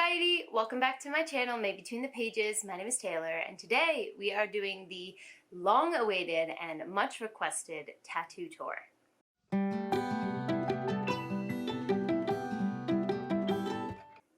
Society! Welcome back to my channel, Made Between the Pages. My name is Taylor, and today we are doing the long-awaited and much-requested tattoo tour.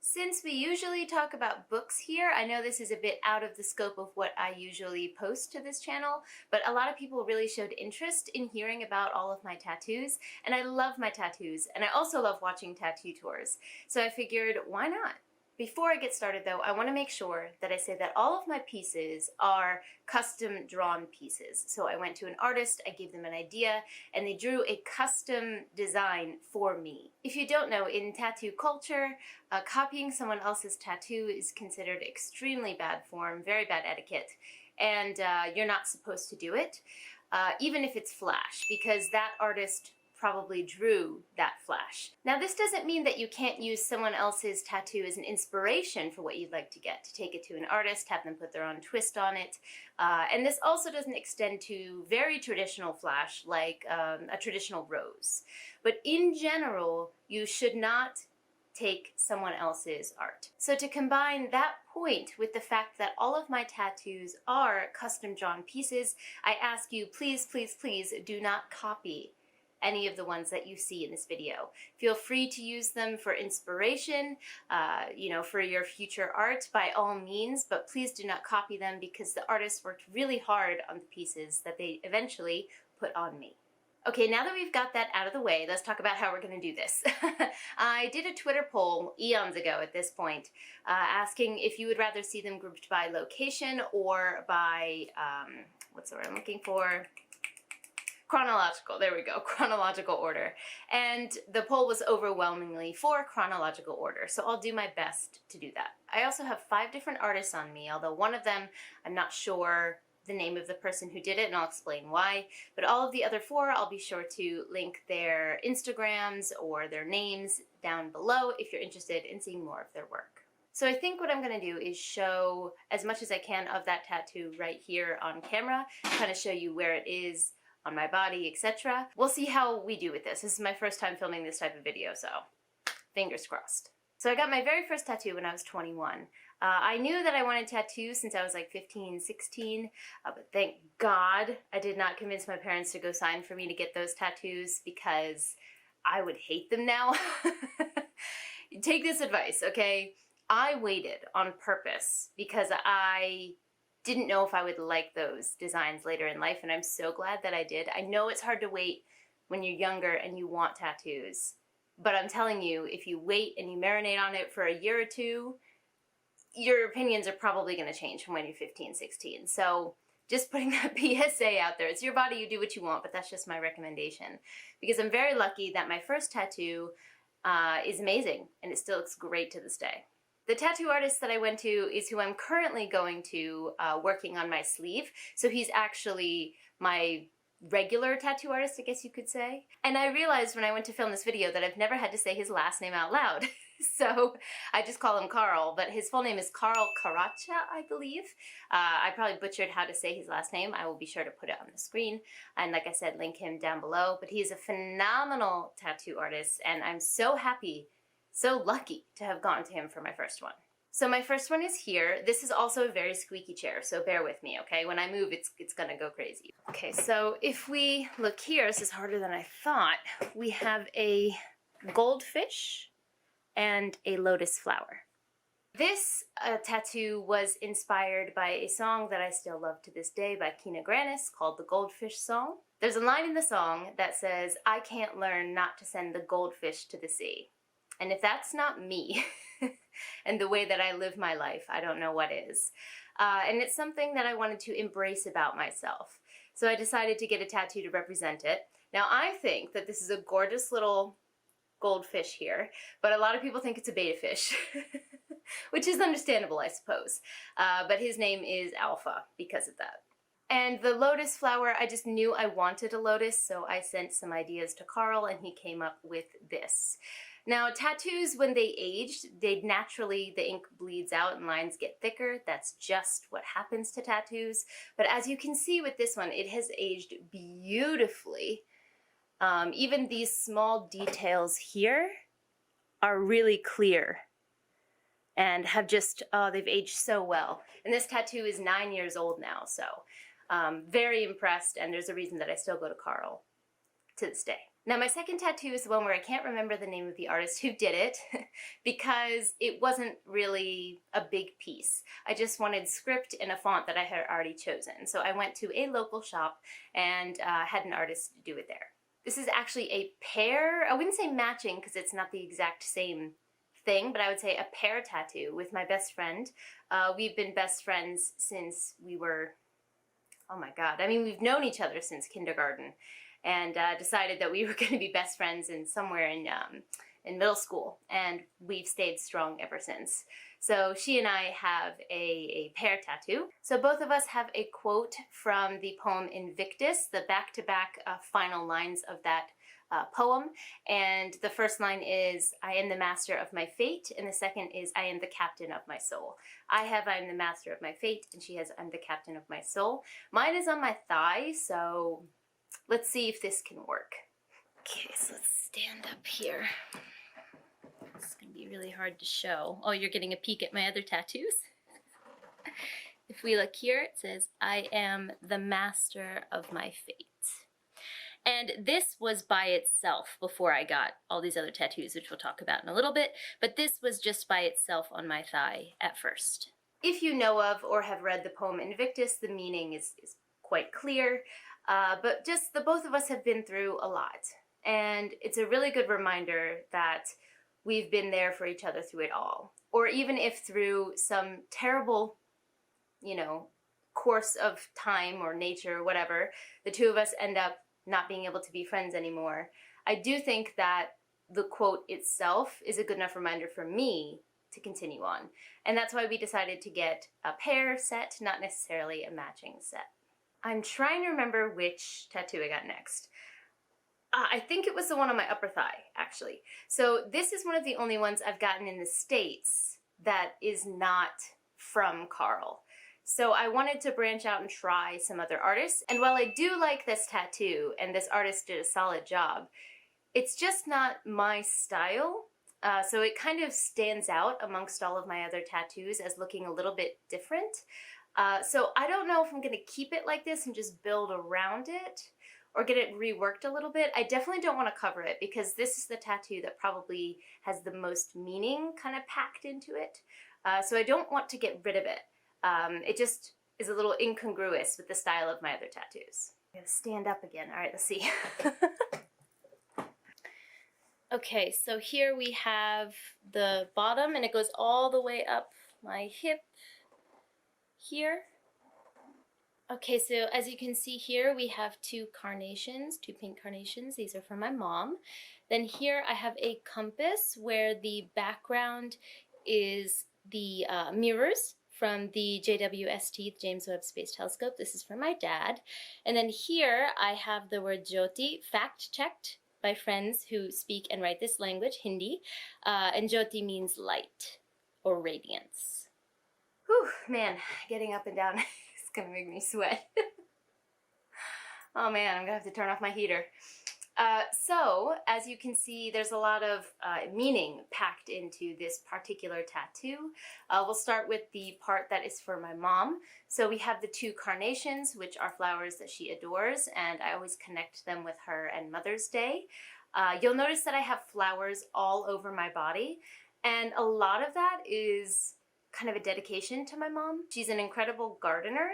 Since we usually talk about books here, I know this is a bit out of the scope of what I usually post to this channel, but a lot of people really showed interest in hearing about all of my tattoos, and I love my tattoos, and I also love watching tattoo tours. So I figured, why not? Before I get started though, I want to make sure that I say that all of my pieces are custom drawn pieces. So I went to an artist, I gave them an idea, and they drew a custom design for me. If you don't know, in tattoo culture, copying someone else's tattoo is considered extremely bad form, very bad etiquette, and you're not supposed to do it, even if it's flash, because that artist probably drew that flash. Now this doesn't mean that you can't use someone else's tattoo as an inspiration for what you'd like to get, to take it to an artist, have them put their own twist on it. And this also doesn't extend to very traditional flash, like a traditional rose. But in general, you should not take someone else's art. So to combine that point with the fact that all of my tattoos are custom drawn pieces, I ask you, please, please, please do not copy any of the ones that you see in this video. Feel free to use them for inspiration, for your future art by all means, but please do not copy them because the artists worked really hard on the pieces that they eventually put on me. Okay, now that we've got that out of the way, let's talk about how we're going to do this. I did a Twitter poll eons ago at this point, asking if you would rather see them grouped by location or by, what's the word I'm looking for? Chronological, there we go, chronological order. And the poll was overwhelmingly for chronological order, so I'll do my best to do that. I also have 5 different artists on me, although one of them, I'm not sure the name of the person who did it, and I'll explain why. But all of the other 4, I'll be sure to link their Instagrams or their names down below if you're interested in seeing more of their work. So I think what I'm going to do is show as much as I can of that tattoo right here on camera, kind of show you where it is on my body, etc. We'll see how we do with this. This is my first time filming this type of video, so fingers crossed. So I got my very first tattoo when I was 21. I knew that I wanted tattoos since I was like 15, 16, but thank God I did not convince my parents to go sign for me to get those tattoos because I would hate them now. Take this advice, okay? I waited on purpose because I didn't know if I would like those designs later in life, and I'm so glad that I did. I know it's hard to wait when you're younger and you want tattoos, but I'm telling you, if you wait and you marinate on it for a year or 2, your opinions are probably going to change from when you're 15, 16. So just putting that PSA out there. It's your body, you do what you want, but that's just my recommendation. Because I'm very lucky that my first tattoo is amazing, and it still looks great to this day. The tattoo artist that I went to is who I'm currently going to working on my sleeve. So he's actually my regular tattoo artist, I guess you could say. And I realized when I went to film this video that I've never had to say his last name out loud. So I just call him Carl, but his full name is Carl Caracha, I believe. I probably butchered how to say his last name. I will be sure to put it on the screen. And like I said, link him down below. But he's a phenomenal tattoo artist, and I'm so happy, so lucky to have gone to him for my first one. So my first one is here. This is also a very squeaky chair, so bear with me, okay? When I move, it's gonna go crazy. Okay, so if we look here, this is harder than I thought. We have a goldfish and a lotus flower. This tattoo was inspired by a song that I still love to this day by Kina Grannis called The Goldfish Song. There's a line in the song that says, "I can't learn not to send the goldfish to the sea." And if that's not me and the way that I live my life, I don't know what is. And it's something that I wanted to embrace about myself. So I decided to get a tattoo to represent it. Now I think that this is a gorgeous little goldfish here, but a lot of people think it's a betta fish, which is understandable, I suppose. But his name is Alpha because of that. And the lotus flower, I just knew I wanted a lotus, so I sent some ideas to Carl and he came up with this. Now tattoos, when they aged, the ink bleeds out and lines get thicker. That's just what happens to tattoos. But as you can see with this one, it has aged beautifully. Even these small details here are really clear. and have just, oh, they've aged so well. And this tattoo is 9 years old now, so very impressed, and there's a reason that I still go to Carl to this day. Now my second tattoo is the one where I can't remember the name of the artist who did it because it wasn't really a big piece. I just wanted script in a font that I had already chosen. So I went to a local shop and had an artist do it there. This is actually a pair, I wouldn't say matching because it's not the exact same thing, but I would say a pair tattoo with my best friend. We've been best friends since we were, oh my God, I mean, we've known each other since kindergarten, and decided that we were going to be best friends somewhere in middle school, and we've stayed strong ever since. So she and I have a pair tattoo. So both of us have a quote from the poem Invictus, the back-to-back final lines of that poem. And the first line is, I am the master of my fate, and the second is, I am the captain of my soul. I am the master of my fate, and she has, I'm the captain of my soul. Mine is on my thigh, so let's see if this can work. Okay, so let's stand up here. It's gonna be really hard to show. Oh, you're getting a peek at my other tattoos? If we look here, it says, I am the master of my fate. And this was by itself before I got all these other tattoos, which we'll talk about in a little bit, but this was just by itself on my thigh at first. If you know of or have read the poem Invictus, the meaning is quite clear, but just the both of us have been through a lot. And it's a really good reminder that we've been there for each other through it all. Or even if through some terrible, course of time or nature or whatever, the two of us end up not being able to be friends anymore, I do think that the quote itself is a good enough reminder for me to continue on. And that's why we decided to get a pair set, not necessarily a matching set. I'm trying to remember which tattoo I got next. I think it was the one on my upper thigh, actually. So this is one of the only ones I've gotten in the States that is not from Carl. So I wanted to branch out and try some other artists. And while I do like this tattoo, and this artist did a solid job, it's just not my style. So it kind of stands out amongst all of my other tattoos as looking a little bit different. So I don't know if I'm gonna keep it like this and just build around it or get it reworked a little bit. I definitely don't want to cover it because this is the tattoo that probably has the most meaning kind of packed into it. So I don't want to get rid of it. It just is a little incongruous with the style of my other tattoos. I'm gonna stand up again. All right, let's see. Okay, so here we have the bottom and it goes all the way up my hip here. Okay, so as you can see here, we have two carnations, two pink carnations. These are for my mom. Then here I have a compass where the background is the mirrors from the JWST, the James Webb Space Telescope. This is for my dad. And then here I have the word Jyoti, fact-checked by friends who speak and write this language, Hindi. And Jyoti means light or radiance. Whew, man, getting up and down. Gonna make me sweat. Oh man, I'm gonna have to turn off my heater. So, as you can see, there's a lot of meaning packed into this particular tattoo. We'll start with the part that is for my mom. So we have the two carnations, which are flowers that she adores, and I always connect them with her and Mother's Day. You'll notice that I have flowers all over my body, and a lot of that is kind of a dedication to my mom. She's an incredible gardener.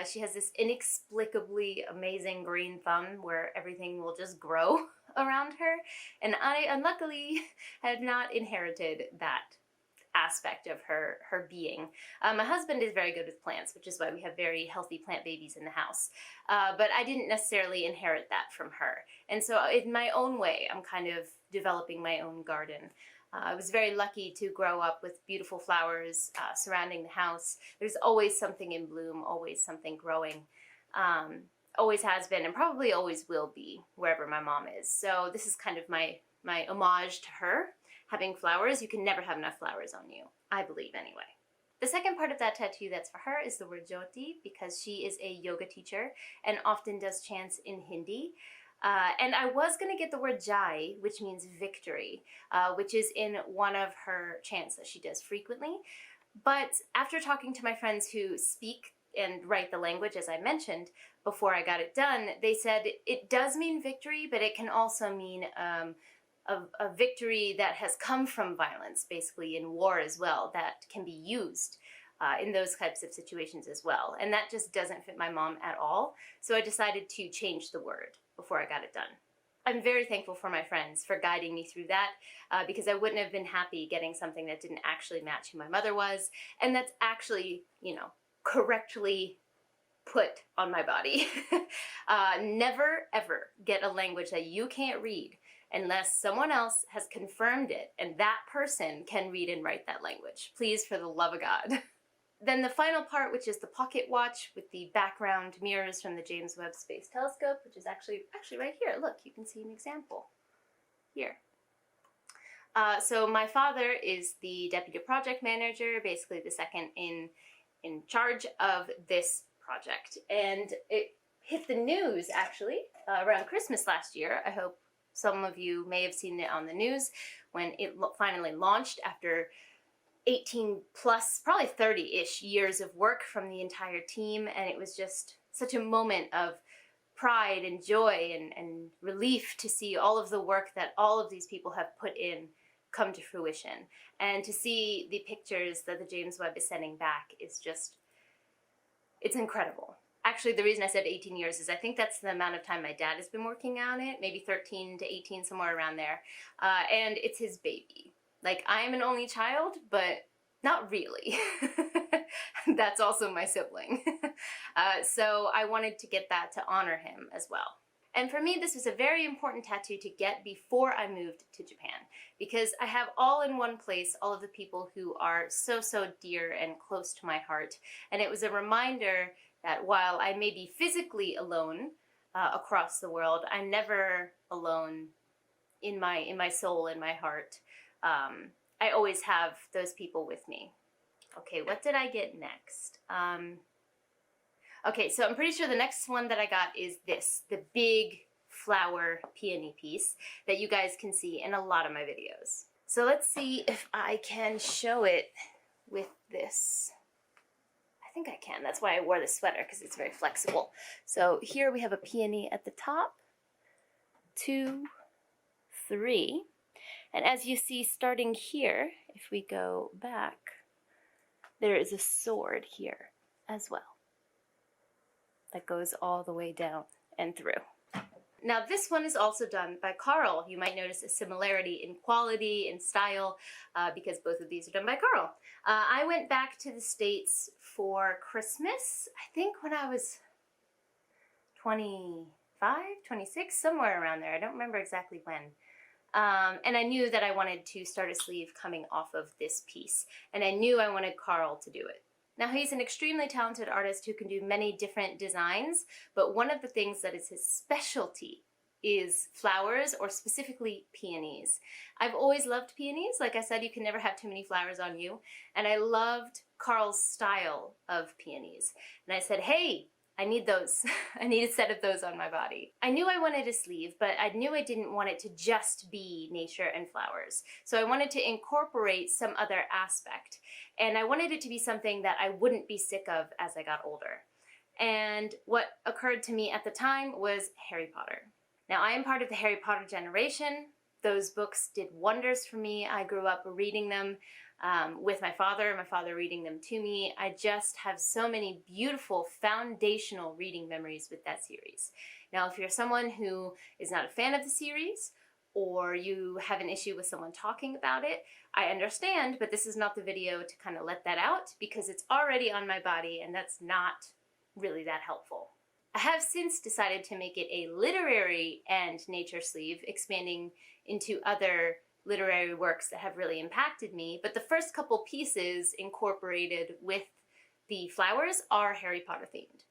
She has this inexplicably amazing green thumb where everything will just grow around her. And I, unluckily, have not inherited that aspect of her being. My husband is very good with plants, which is why we have very healthy plant babies in the house. But I didn't necessarily inherit that from her. And so in my own way, I'm kind of developing my own garden. I was very lucky to grow up with beautiful flowers surrounding the house. There's always something in bloom, always something growing. Always has been and probably always will be wherever my mom is. So this is kind of my homage to her. Having flowers, you can never have enough flowers on you, I believe anyway. The second part of that tattoo that's for her is the word Jyoti because she is a yoga teacher and often does chants in Hindi. And I was going to get the word jai, which means victory, which is in one of her chants that she does frequently. But after talking to my friends who speak and write the language, as I mentioned, before I got it done, they said it does mean victory, but it can also mean a victory that has come from violence, basically in war as well, that can be used in those types of situations as well. And that just doesn't fit my mom at all. So I decided to change the word before I got it done. I'm very thankful for my friends for guiding me through that because I wouldn't have been happy getting something that didn't actually match who my mother was and that's actually, you know, correctly put on my body. Never ever get a language that you can't read unless someone else has confirmed it and that person can read and write that language. Please, for the love of God. Then the final part, which is the pocket watch with the background mirrors from the James Webb Space Telescope, which is actually right here. Look, you can see an example here. So my father is the deputy project manager, basically the second in charge of this project. And it hit the news, actually, around Christmas last year. I hope some of you may have seen it on the news when it finally launched after 18 plus, probably 30-ish years of work from the entire team, and it was just such a moment of pride and joy and relief to see all of the work that all of these people have put in come to fruition. And to see the pictures that the James Webb is sending back is just, it's incredible. Actually, the reason I said 18 years is I think that's the amount of time my dad has been working on it, maybe 13 to 18, somewhere around there. And it's his baby. Like, I am an only child, but not really. That's also my sibling. So I wanted to get that to honor him as well. And for me, this was a very important tattoo to get before I moved to Japan, because I have all in one place all of the people who are so, so dear and close to my heart. And it was a reminder that while I may be physically alone across the world, I'm never alone in my soul, in my heart. I always have those people with me. Okay, what did I get next? Okay, so I'm pretty sure the next one that I got is this, the big flower peony piece that you guys can see in a lot of my videos. So let's see if I can show it with this. I think I can. That's why I wore the sweater, because it's very flexible. So here we have a peony at the top, 2, 3. And as you see, starting here, if we go back, there is a sword here as well that goes all the way down and through. Now this one is also done by Carl. You might notice a similarity in quality and style because both of these are done by Carl. I went back to the States for Christmas, I think when I was 25, 26, somewhere around there. I don't remember exactly when. And I knew that I wanted to start a sleeve coming off of this piece. And I knew I wanted Carl to do it. Now he's an extremely talented artist who can do many different designs, but one of the things that is his specialty is flowers, or specifically peonies. I've always loved peonies. Like I said, you can never have too many flowers on you. And I loved Carl's style of peonies. And I said, hey, I need those. I need a set of those on my body. I knew I wanted a sleeve, but I knew I didn't want it to just be nature and flowers. So I wanted to incorporate some other aspect. And I wanted it to be something that I wouldn't be sick of as I got older. And what occurred to me at the time was Harry Potter. Now I am part of the Harry Potter generation. Those books did wonders for me. I grew up reading them with my father reading them to me. I just have so many beautiful foundational reading memories with that series. Now, if you're someone who is not a fan of the series, or you have an issue with someone talking about it, I understand, but this is not the video to kind of let that out because it's already on my body and that's not really that helpful. I have since decided to make it a literary and nature sleeve, expanding into other literary works that have really impacted me, but the first couple pieces incorporated with the flowers are Harry Potter themed.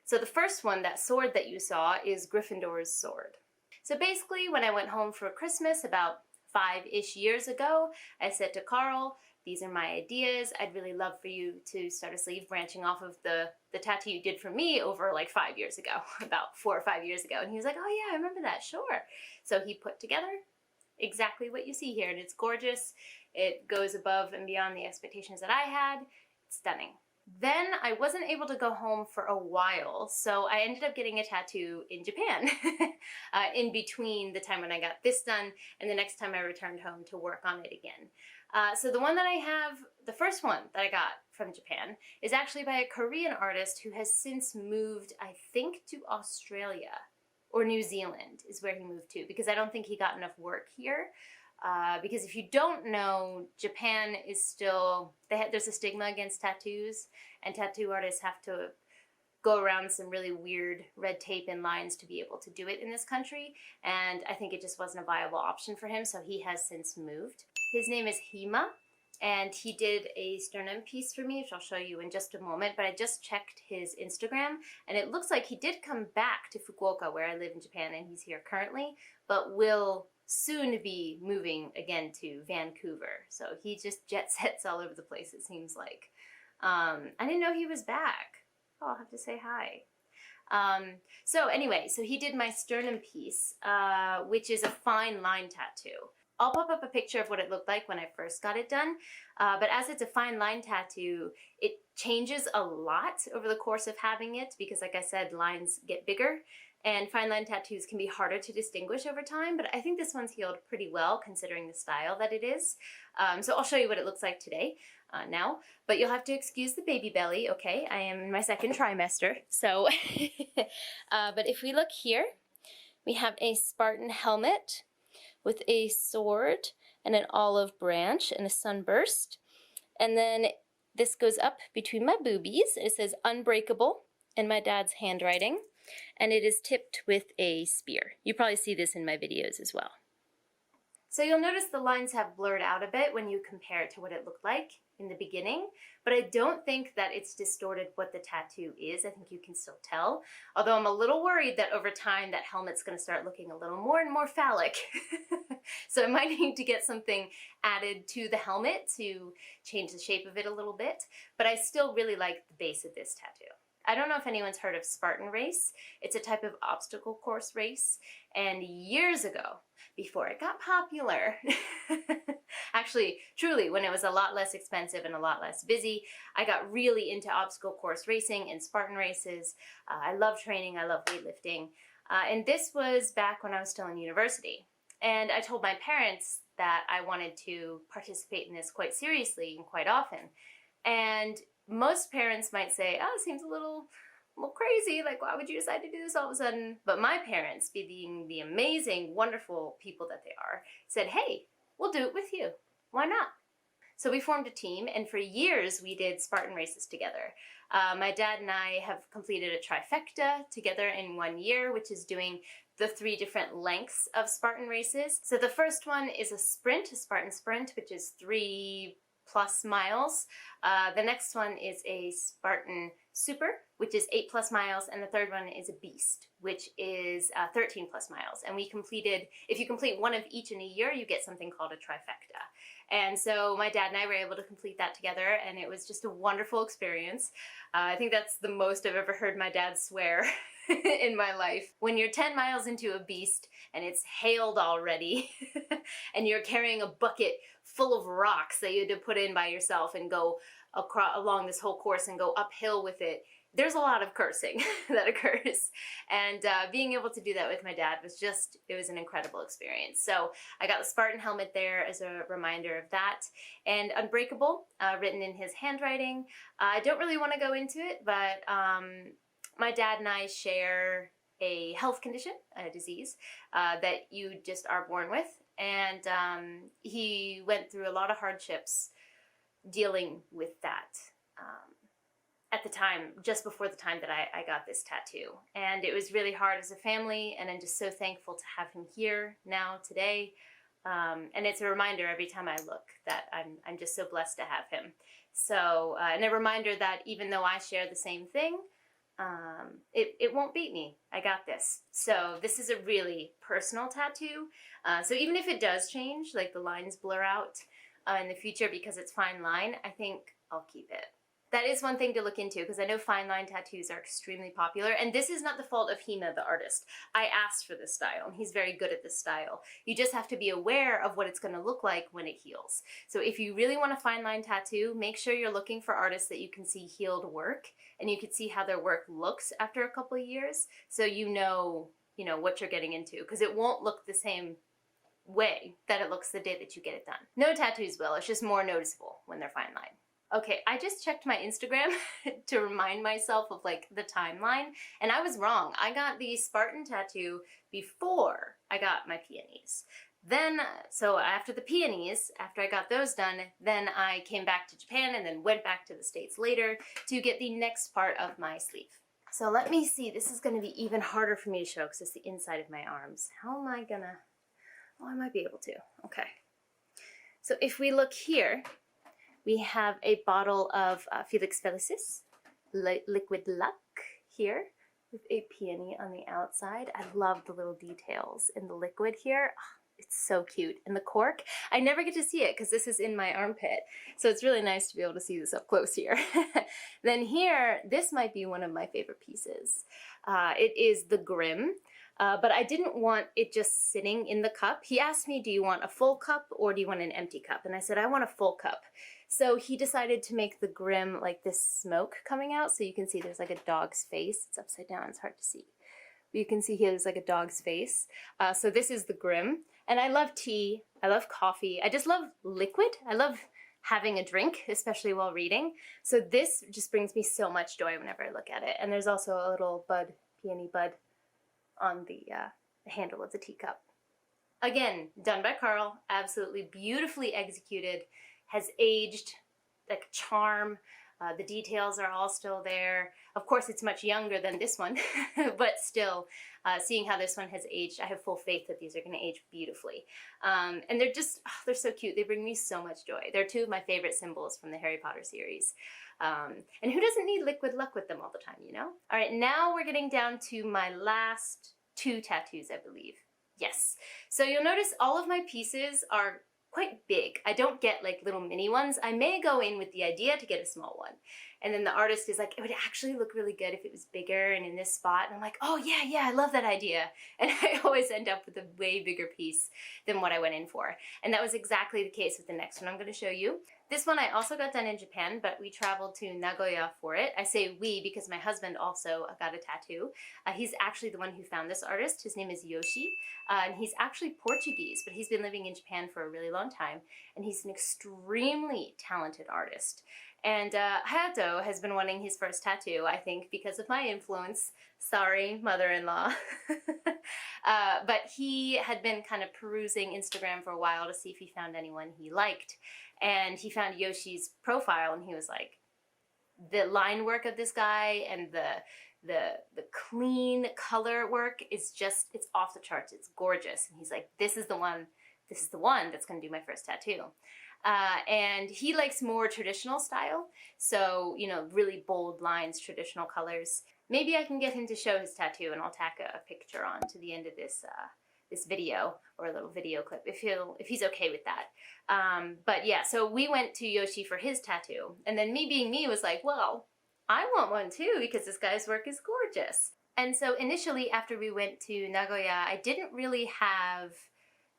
So the first one, that sword that you saw, is Gryffindor's sword. So basically, when I went home for Christmas about 5-ish years ago, I said to Carl, these are my ideas. I'd really love for you to start a sleeve branching off of the tattoo you did for me over like 5 years ago, about 4 or 5 years ago. And he was like, oh yeah, I remember that, sure. So he put together exactly what you see here, and it's gorgeous. It goes above and beyond the expectations that I had. It's stunning. Then I wasn't able to go home for a while, so I ended up getting a tattoo in Japan in between the time when I got this done and the next time I returned home to work on it again. So the one that I have, the first one that I got from Japan, is actually by a Korean artist who has since moved, I think, to Australia or New Zealand is where he moved to, because I don't think he got enough work here. Because if you don't know, Japan is still, there's a stigma against tattoos, and tattoo artists have to go around some really weird red tape and lines to be able to do it in this country, and I think it just wasn't a viable option for him, so he has since moved. His name is Hima, and he did a Sternum piece for me, which I'll show you in just a moment, but I just checked his Instagram, and it looks like he did come back to Fukuoka, where I live in Japan, and he's here currently, but will soon be moving again to Vancouver. So he just jet sets all over the place, it seems like. I didn't know he was back. Oh, I'll have to say hi. So anyway, so he did my Sternum piece, which is a fine line tattoo. I'll pop up a picture of what it looked like when I first got it done, but as it's a fine line tattoo, it changes a lot over the course of having it because, like I said, lines get bigger, and fine line tattoos can be harder to distinguish over time, but I think this one's healed pretty well considering the style that it is. So I'll show you what it looks like today, now, but you'll have to excuse the baby belly, okay? I am in my second trimester, so, but if we look here, we have a Spartan helmet with a sword and an olive branch and a sunburst, and then this goes up between my boobies. It says unbreakable in my dad's handwriting, and it is tipped with a spear. You probably see this in my videos as well. So you'll notice the lines have blurred out a bit when you compare it to what it looked like in the beginning, but I don't think that it's distorted what the tattoo is. I think you can still tell, although I'm a little worried that over time that helmet's going to start looking a little more and more phallic. So I might need to get something added to the helmet to change the shape of it a little bit, but I still really like the base of this tattoo. I don't know if anyone's heard of Spartan race. It's a type of obstacle course race, and years ago, before it got popular, actually, truly, when it was a lot less expensive and a lot less busy, I got really into obstacle course racing and Spartan races. I love training, I love weightlifting, and this was back when I was still in university. And I told my parents that I wanted to participate in this quite seriously and quite often. And most parents might say, oh, it seems a little crazy, like why would you decide to do this all of a sudden? But my parents, being the amazing, wonderful people that they are, said, hey, we'll do it with you. Why not? So we formed a team, and for years we did Spartan races together. My dad and I have completed a trifecta together in 1 year, which is doing the 3 different lengths of Spartan races. So the first one is a sprint, a Spartan sprint, which is 3+ miles. The next one is a Spartan super, which is 8+ miles, and the third one is a beast, which is 13+ miles. And we completed, if you complete one of each in a year, you get something called a trifecta. And so my dad and I were able to complete that together, and it was just a wonderful experience. I think that's the most I've ever heard my dad swear in my life. When you're 10 miles into a beast and it's hailed already, and you're carrying a bucket full of rocks that you had to put in by yourself and go along this whole course and go uphill with it, there's a lot of cursing that occurs. And being able to do that with my dad was just, it was an incredible experience. So I got the Spartan helmet there as a reminder of that. And Unbreakable, written in his handwriting. I don't really want to go into it, but my dad and I share a health condition, a disease, that you just are born with. And he went through a lot of hardships dealing with that at the time, just before the time that I got this tattoo. And it was really hard as a family, and I'm just so thankful to have him here now, today. And it's a reminder every time I look that I'm just so blessed to have him. So, and a reminder that even though I share the same thing, it won't beat me. I got this. So this is a really personal tattoo. So even if it does change, like the lines blur out, in the future because it's fine line, I think I'll keep it. That is one thing to look into because I know fine line tattoos are extremely popular, and this is not the fault of Hina, the artist. I asked for this style, and he's very good at this style. You just have to be aware of what it's going to look like when it heals. So if you really want a fine line tattoo, make sure you're looking for artists that you can see healed work, and you can see how their work looks after a couple of years, so you know what you're getting into, because it won't look the same way that it looks the day that you get it done. No tattoos will, it's just more noticeable when they're fine line. Okay, I just checked my Instagram to remind myself of like the timeline, and I was wrong. I got the Spartan tattoo before I got my peonies. Then, so after the peonies, after I got those done, then I came back to Japan and then went back to the States later to get the next part of my sleeve. So let me see, this is gonna be even harder for me to show because it's the inside of my arms. How am I gonna, oh, I might be able to, okay. So if we look here, we have a bottle of Felix Felicis Liquid Luck here with a peony on the outside. I love the little details in the liquid here. Oh, it's so cute. And the cork, I never get to see it because this is in my armpit. So it's really nice to be able to see this up close here. Then here, this might be one of my favorite pieces. It is the Grim. But I didn't want it just sitting in the cup. He asked me, do you want a full cup or do you want an empty cup? And I said, I want a full cup. So he decided to make the Grim like this smoke coming out. So you can see there's like a dog's face. It's upside down, it's hard to see. But you can see here there's like a dog's face. So this is the Grim. And I love tea, I love coffee. I just love liquid. I love having a drink, especially while reading. So this just brings me so much joy whenever I look at it. And there's also a little bud, peony bud, on the handle of the teacup. Again, done by Carl, absolutely beautifully executed, has aged like a charm. The details are all still there. Of course, it's much younger than this one, but still, seeing how this one has aged, I have full faith that these are going to age beautifully. And they're just, oh, they're so cute. They bring me so much joy. They're two of my favorite symbols from the Harry Potter series. And who doesn't need liquid luck with them all the time, you know? All right, now we're getting down to my last two tattoos, I believe. Yes. So you'll notice all of my pieces are quite big. I don't get like little mini ones. I may go in with the idea to get a small one. And then the artist is like, it would actually look really good if it was bigger and in this spot. And I'm like, oh yeah, I love that idea. And I always end up with a way bigger piece than what I went in for. And that was exactly the case with the next one I'm going to show you. This one I also got done in Japan, but we traveled to Nagoya for it. I say we because my husband also got a tattoo. He's actually the one who found this artist. His name is Yoshi, and he's actually Portuguese, but he's been living in Japan for a really long time, and he's an extremely talented artist. And Hayato has been wanting his first tattoo, I think, because of my influence. Sorry, mother-in-law. But he had been kind of perusing Instagram for a while to see if he found anyone he liked. And he found Yoshi's profile, and he was like, the line work of this guy and the clean color work is just, it's off the charts. It's gorgeous. And he's like, this is the one that's going to do my first tattoo. And he likes more traditional style. So, you know, really bold lines, traditional colors. Maybe I can get him to show his tattoo, and I'll tack a picture on to the end of this this video, or a little video clip, if he's okay with that. But yeah, so we went to Yoshi for his tattoo, and then me being me was like, well, I want one too because this guy's work is gorgeous. And so initially after we went to Nagoya, I didn't really have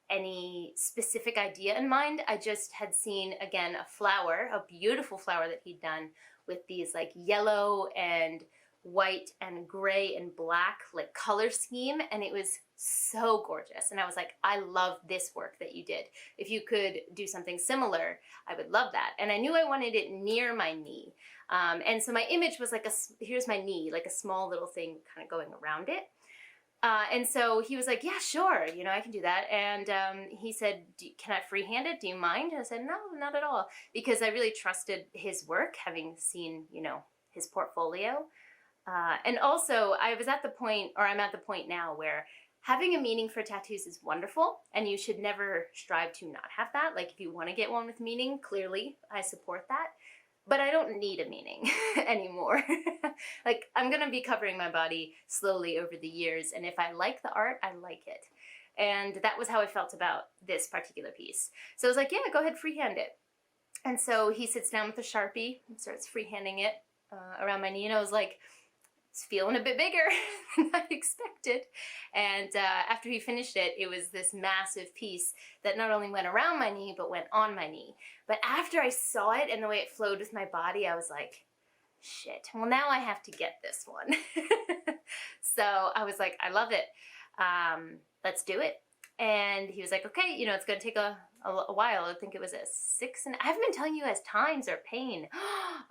any specific idea in mind. I just had seen, again, a flower, a beautiful flower that he'd done with these like yellow and white and gray and black like color scheme, and it was so gorgeous. And I was like, I love this work that you did. If you could do something similar, I would love that. And I knew I wanted it near my knee. And so my image was like here's my knee, like a small little thing kind of going around it. And so he was like, yeah, sure, you know, I can do that. And he said, can I freehand it? Do you mind? And I said, no, not at all. Because I really trusted his work, having seen, you know, his portfolio. And also, I was at the point, or I'm at the point now, where having a meaning for tattoos is wonderful, and you should never strive to not have that. Like, if you want to get one with meaning, clearly, I support that. But I don't need a meaning anymore. Like, I'm going to be covering my body slowly over the years, and if I like the art, I like it. And that was how I felt about this particular piece. So I was like, yeah, go ahead, freehand it. And so he sits down with a Sharpie and starts freehanding it around my knee. And I was like, it's feeling a bit bigger than I expected. And after he finished it, it was this massive piece that not only went around my knee, but went on my knee. But after I saw it and the way it flowed with my body, I was like, shit, well, now I have to get this one. So I was like, I love it. Let's do it. And he was like, okay, you know, it's going to take a while. I think it was a 6, and I haven't been telling you guys times or pain.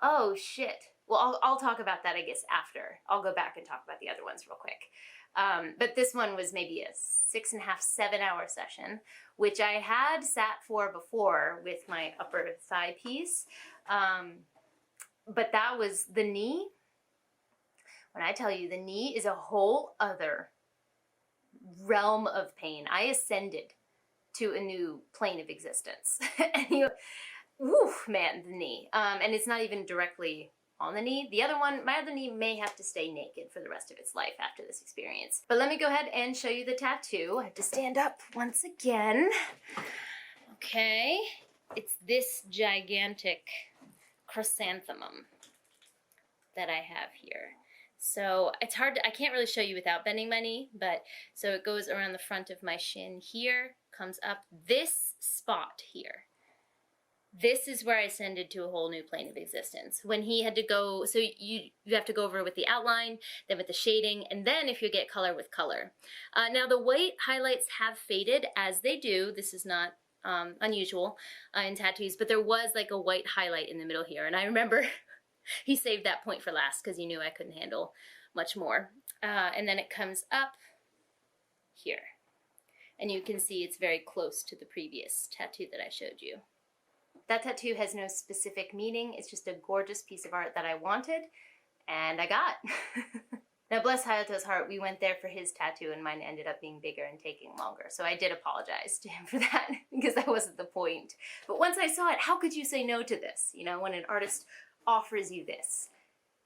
Oh, shit. Well, I'll talk about that, I guess, after. I'll go back and talk about the other ones real quick. But this one was maybe a 6.5, 7-hour session, which I had sat for before with my upper thigh piece. But that was the knee. When I tell you, the knee is a whole other realm of pain. I ascended to a new plane of existence. And woof, man, the knee. And it's not even directly on the knee. The other one, my other knee may have to stay naked for the rest of its life after this experience. But let me go ahead and show you the tattoo. I have to stand up once again. Okay, it's this gigantic chrysanthemum that I have here. So it's hard to, I can't really show you without bending my knee, but so it goes around the front of my shin here, comes up this spot here. This is where I ascended to a whole new plane of existence. When he had to go, so you have to go over with the outline, then with the shading, and then if you get color with color. Now the white highlights have faded, as they do. This is not unusual in tattoos, but there was like a white highlight in the middle here, and I remember he saved that point for last because he knew I couldn't handle much more. And then it comes up here. And you can see it's very close to the previous tattoo that I showed you. That tattoo has no specific meaning. It's just a gorgeous piece of art that I wanted and I got. Now, bless Hayato's heart, we went there for his tattoo and mine ended up being bigger and taking longer. So I did apologize to him for that because that wasn't the point. But once I saw it, how could you say no to this? You know, when an artist offers you this,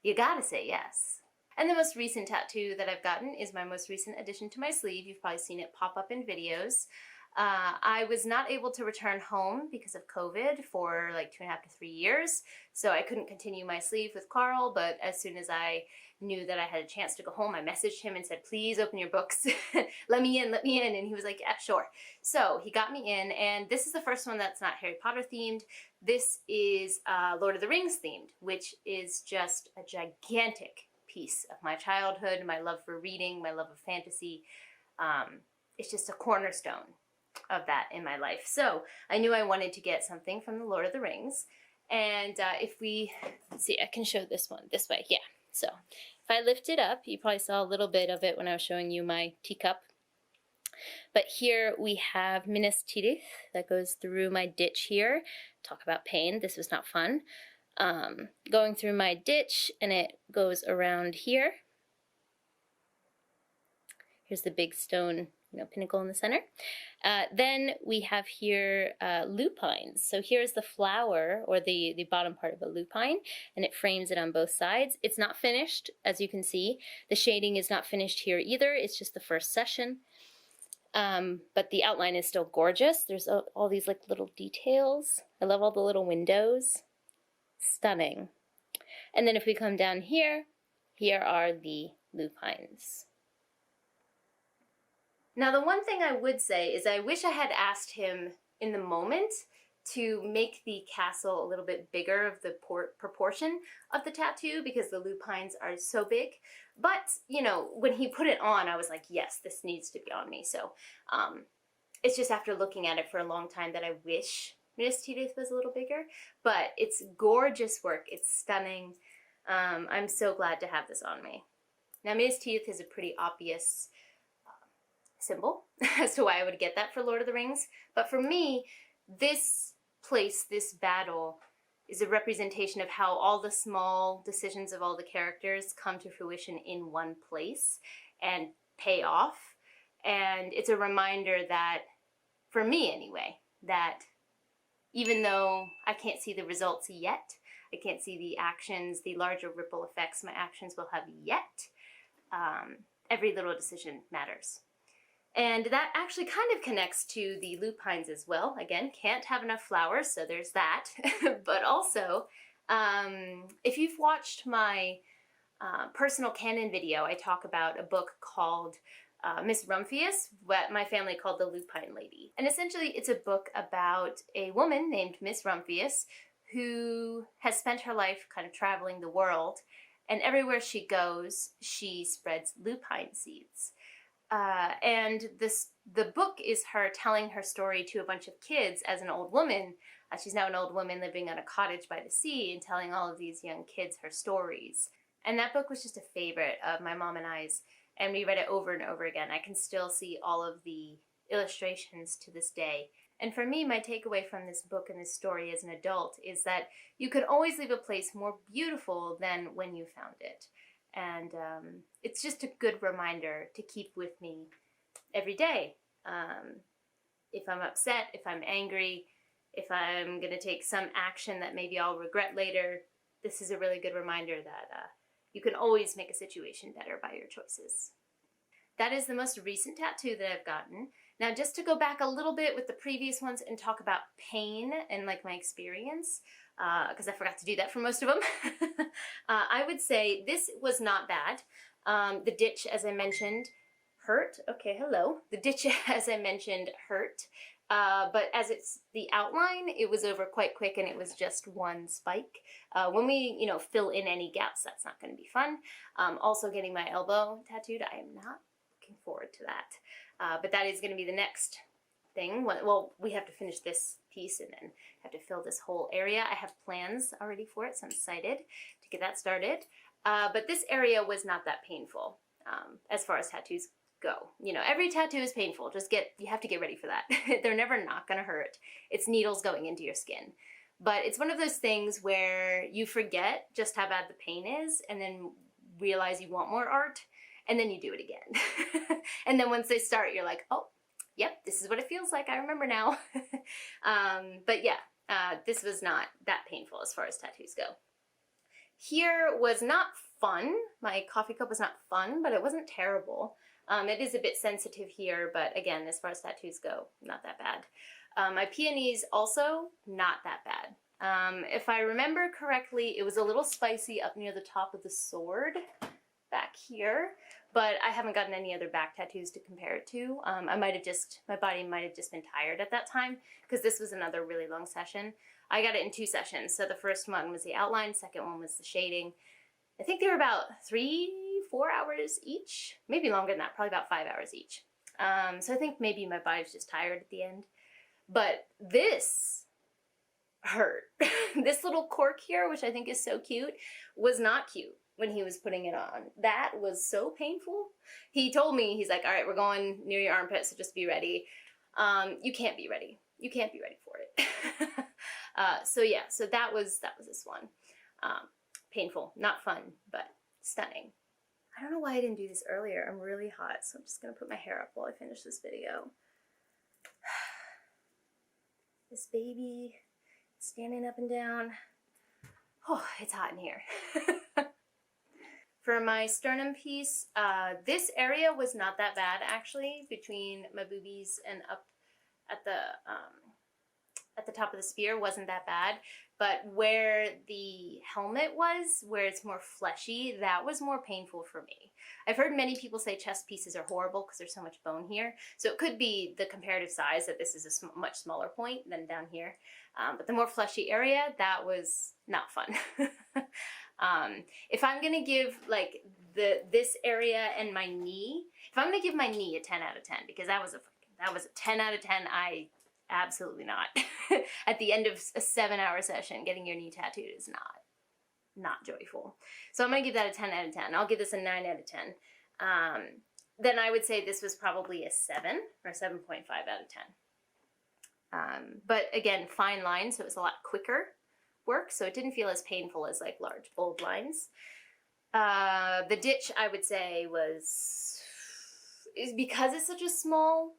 you gotta say yes. And the most recent tattoo that I've gotten is my most recent addition to my sleeve. You've probably seen it pop up in videos. I was not able to return home because of COVID for like 2.5 to 3 years, so I couldn't continue my sleeve with Carl, but as soon as I knew that I had a chance to go home, I messaged him and said, please open your books, let me in, and he was like, yeah, sure. So he got me in, and this is the first one that's not Harry Potter themed. This is Lord of the Rings themed, which is just a gigantic piece of my childhood, my love for reading, my love of fantasy. It's just a cornerstone of that in my life. So I knew I wanted to get something from the Lord of the Rings. And if we, let's see, I can show this one this way. Yeah. So if I lift it up, you probably saw a little bit of it when I was showing you my teacup. But here we have Minas Tirith that goes through my ditch here. Talk about pain. This was not fun. Going through my ditch, and it goes around here. Here's the big stone, pinnacle in the center. Then we have here lupines. So here's the flower, or the bottom part of a lupine, and it frames it on both sides. It's not finished, as you can see. The shading is not finished here either. It's just the first session. But the outline is still gorgeous. There's all these like little details. I love all the little windows. Stunning. And then if we come down here, here are the lupines. Now, the one thing I would say is I wish I had asked him in the moment to make the castle a little bit bigger of the proportion of the tattoo, because the lupines are so big. But, when he put it on, I was like, yes, this needs to be on me. So it's just after looking at it for a long time that I wish Minas Tirith was a little bigger. But it's gorgeous work. It's stunning. I'm so glad to have this on me. Now, Minas Tirith is a pretty obvious symbol as to why I would get that for Lord of the Rings. But for me, this place, this battle, is a representation of how all the small decisions of all the characters come to fruition in one place and pay off. And it's a reminder that, for me anyway, that even though I can't see the results yet, I can't see the actions, the larger ripple effects my actions will have yet, every little decision matters. And that actually kind of connects to the lupines as well. Again, can't have enough flowers, so there's that. But also, if you've watched my personal canon video, I talk about a book called Miss Rumphius, what my family called the Lupine Lady. And essentially it's a book about a woman named Miss Rumphius who has spent her life kind of traveling the world, and everywhere she goes, she spreads lupine seeds. And the book is her telling her story to a bunch of kids as an old woman. She's now an old woman living on a cottage by the sea and telling all of these young kids her stories. And that book was just a favorite of my mom and I's, and we read it over and over again. I can still see all of the illustrations to this day. And for me, my takeaway from this book and this story as an adult is that you could always leave a place more beautiful than when you found it. And it's just a good reminder to keep with me every day. If I'm upset, if I'm angry, if I'm going to take some action that maybe I'll regret later, this is a really good reminder that you can always make a situation better by your choices. That is the most recent tattoo that I've gotten. Now, just to go back a little bit with the previous ones and talk about pain and like my experience, because I forgot to do that for most of them, I would say this was not bad. The ditch, as I mentioned, hurt. Okay, hello. The ditch, as I mentioned, hurt. But as it's the outline, it was over quite quick, and it was just one spike. When we, fill in any gaps, that's not going to be fun. Also getting my elbow tattooed, I am not looking forward to that. But that is going to be the next thing. Well, we have to finish this piece and then have to fill this whole area. I have plans already for it, so I'm excited to get that started. But this area was not that painful as far as tattoos go. Every tattoo is painful. You have to get ready for that. They're never not gonna hurt. It's needles going into your skin. But it's one of those things where you forget just how bad the pain is and then realize you want more art, and then you do it again. And then once they start, you're like, oh, yep, this is what it feels like. I remember now. But yeah, this was not that painful as far as tattoos go. Here was not fun. My coffee cup was not fun, but it wasn't terrible. It is a bit sensitive here, but again, as far as tattoos go, not that bad. My peonies also not that bad. If I remember correctly, it was a little spicy up near the top of the sword back here, but I haven't gotten any other back tattoos to compare it to. my body might have just been tired at that time, because this was another really long session. I got it in 2 sessions. So the first one was the outline, second one was the shading. I think they were about 3-4 hours each, maybe longer than that, probably about 5 hours each. So I think maybe my body's just tired at the end. But this hurt. This little cork here, which I think is so cute, was not cute when he was putting it on. That was so painful. He told me, he's like, all right, we're going near your armpit, so just be ready. You can't be ready. You can't be ready for it. So yeah, so that was this one. Painful, not fun, but stunning. I don't know why I didn't do this earlier. I'm really hot, so I'm just gonna put my hair up while I finish this video. This baby standing up and down. Oh, it's hot in here. For my sternum piece, this area was not that bad actually, between my boobies and up at the top of the spear wasn't that bad. But where the helmet was, where it's more fleshy, that was more painful for me. I've heard many people say chest pieces are horrible because there's so much bone here. So it could be the comparative size, that this is a much smaller point than down here. But the more fleshy area, that was not fun. If I'm going to give like this area and my knee, if I'm going to give my knee a 10 out of 10, because that was a 10 out of 10, absolutely not. At the end of a 7-hour session, getting your knee tattooed is not joyful. So I'm going to give that a 10 out of 10. I'll give this a 9 out of 10. Then I would say this was probably a 7 or 7.5 out of 10. But again, fine lines, so it was a lot quicker work, so it didn't feel as painful as like large bold lines. The ditch, I would say, is because it's such a small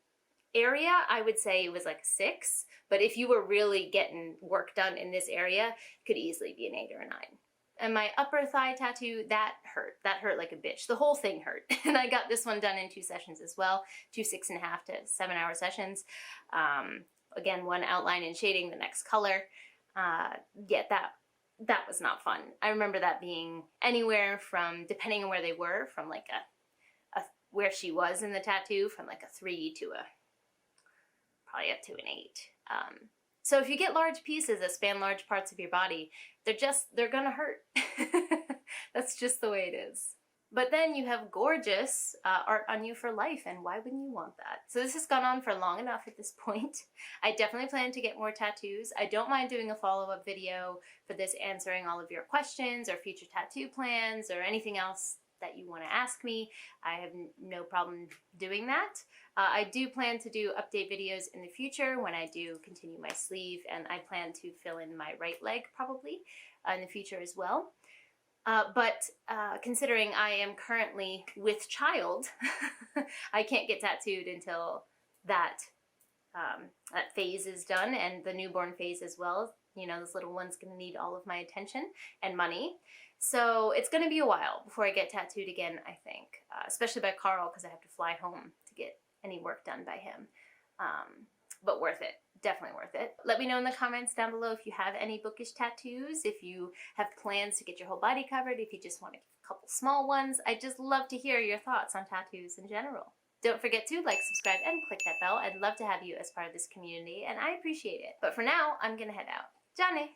area, I would say it was like a 6, but if you were really getting work done in this area, it could easily be an 8 or a And my upper thigh tattoo, that hurt. That hurt like a bitch. The whole thing hurt. And I got this one done in 2 sessions as well. 2 6.5 to 7 hour sessions. Again, one outline and shading, the next color. Yeah, that was not fun. I remember that being anywhere from, depending on where they were, from like where she was in the tattoo, from like a 3 to probably up to an 8. So if you get large pieces that span large parts of your body, they're gonna hurt. That's just the way it is. But then you have gorgeous art on you for life, and why wouldn't you want that? So this has gone on for long enough at this point. I definitely plan to get more tattoos. I don't mind doing a follow-up video for this, answering all of your questions or future tattoo plans or anything else that you want to ask me. I have no problem doing that. I do plan to do update videos in the future when I do continue my sleeve, and I plan to fill in my right leg probably in the future as well. But considering I am currently with child, I can't get tattooed until that phase is done, and the newborn phase as well. You know, this little one's gonna need all of my attention and money. So it's gonna be a while before I get tattooed again, I think. Especially by Carl, because I have to fly home to get any work done by him. But worth it. Definitely worth it. Let me know in the comments down below if you have any bookish tattoos, if you have plans to get your whole body covered, if you just want a couple small ones. I'd just love to hear your thoughts on tattoos in general. Don't forget to like, subscribe, and click that bell. I'd love to have you as part of this community, and I appreciate it. But for now, I'm gonna head out. Johnny!